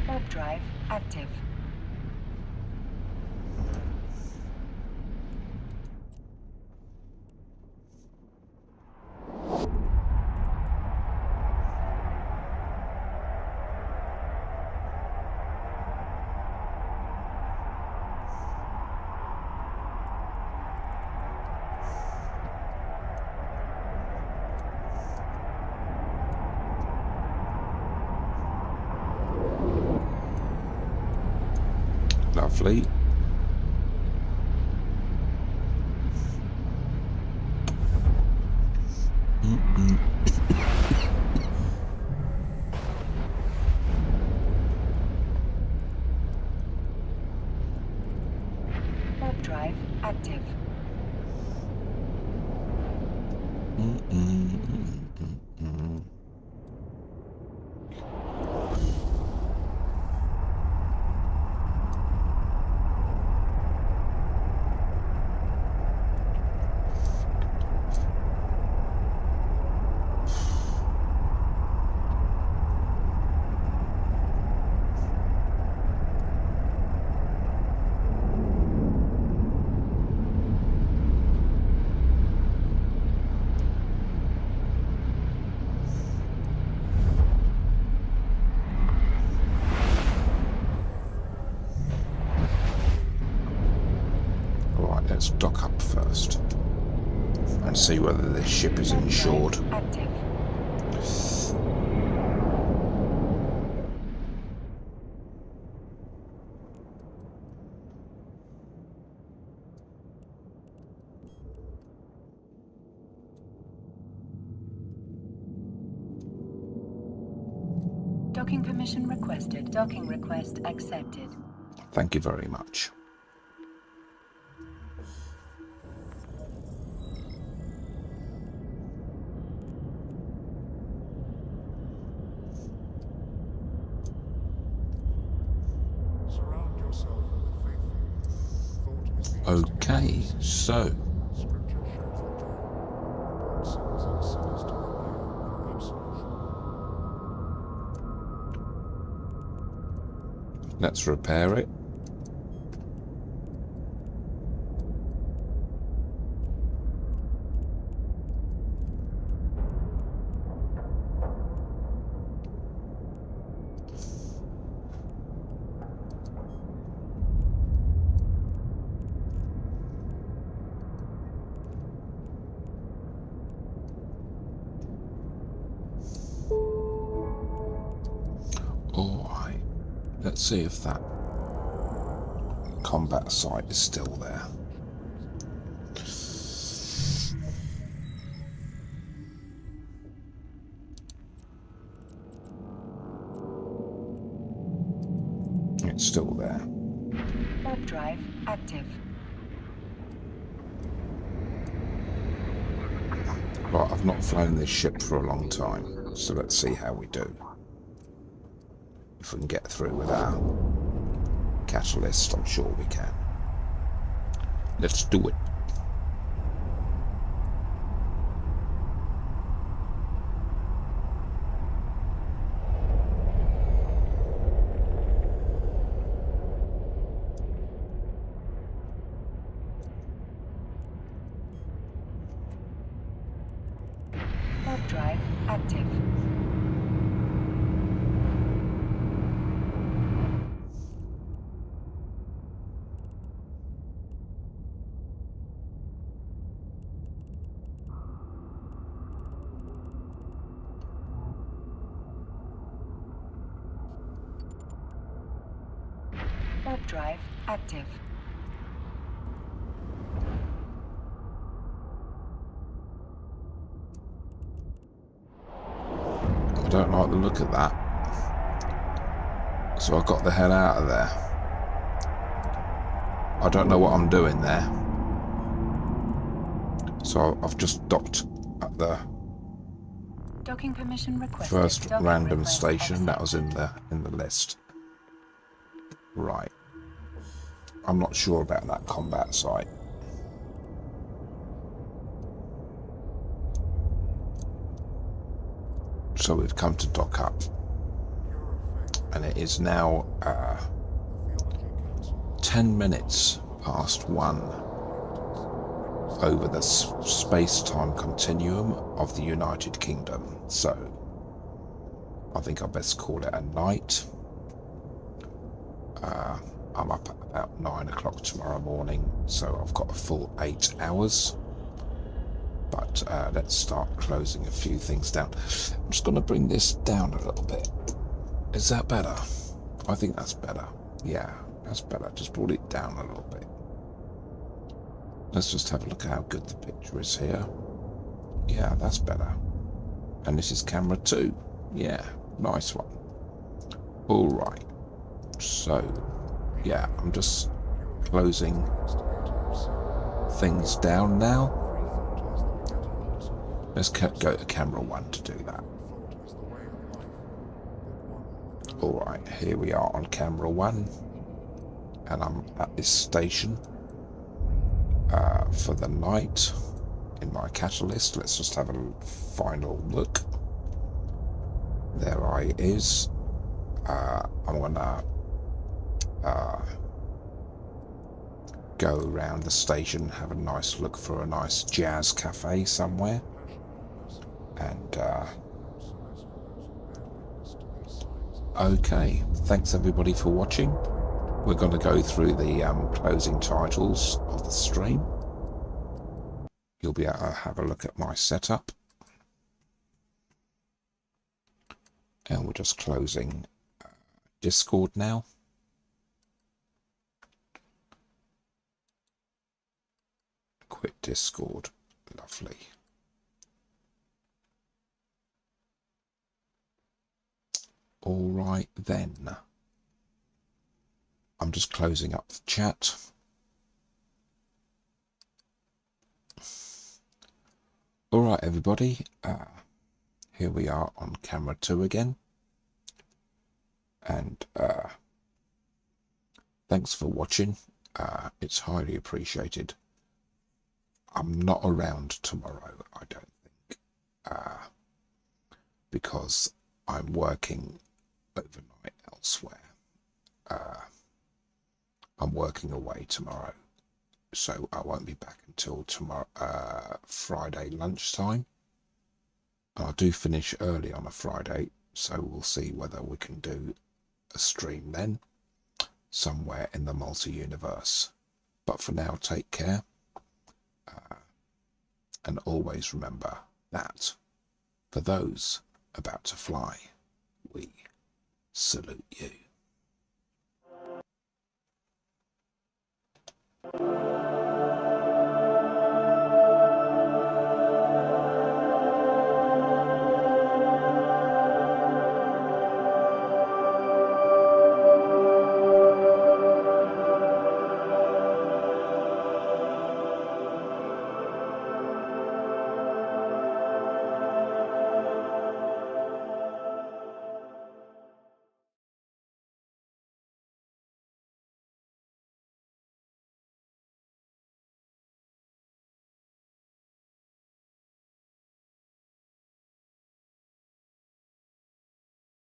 Warp drive active.
Lovely.
Warp drive active.
Right, let's dock up first and see whether this ship is
Warp drive
insured.
active. Docking permission requested. Docking request accepted.
Thank you very much.
Surround yourself with the faithful. Thought is the
Okay,
instinct.
so
Scripture shows the door. Report sins and sinners to the Lamb for absolution.
let's repair it. Alright, let's see if that combat site is still there. It's still there.
Warp drive active.
Right, I've not flown this ship for a long time, so let's see how we do. If we can get through with our catalyst, I'm sure we can. Let's do it.
Warp drive active. warp drive active.
I don't like the look of that. So I got the hell out of there. I don't know what I'm doing there. So I've just docked at the
Docking permission requested.
first
Docking
random
request
station that was
accepted.
in the list. Right. I'm not sure about that combat site. So we've come to dock up, and it is now 10 minutes past 1 over the space-time continuum of the United Kingdom. So I think I best call it a night. I'm up at about 9 o'clock tomorrow morning, so I've got a full 8 hours. But let's start closing a few things down. I'm just going to bring this down a little bit. Is that better? I think that's better. Yeah, that's better. Just brought it down a little bit. Let's just have a look at how good the picture is here. Yeah, that's better. And this is camera 2. Yeah, nice one. All right. So, yeah, I'm just closing things down now. Let's go to camera 1 to do that. Alright, here we are on camera 1. And I'm at this station for the night in my catalyst. Let's just have a final look. There I is. I'm gonna go around the station, have a nice look for a nice jazz cafe somewhere. And okay, thanks everybody for watching. We're going to go through the closing titles of the stream. You'll be able to have a look at my setup. And we're just closing Discord now. Quit Discord. Lovely. All right then. I'm just closing up the chat. All right, everybody. Here we are on camera 2 again. And thanks for watching. It's highly appreciated. I'm not around tomorrow, I don't think, because I'm working overnight elsewhere. I'm working away tomorrow, so I won't be back until tomorrow, Friday lunchtime. And I do finish early on a Friday, so we'll see whether we can do a stream then, somewhere in the multi-universe. But for now, take care. And always remember that for those about to fly, we salute you.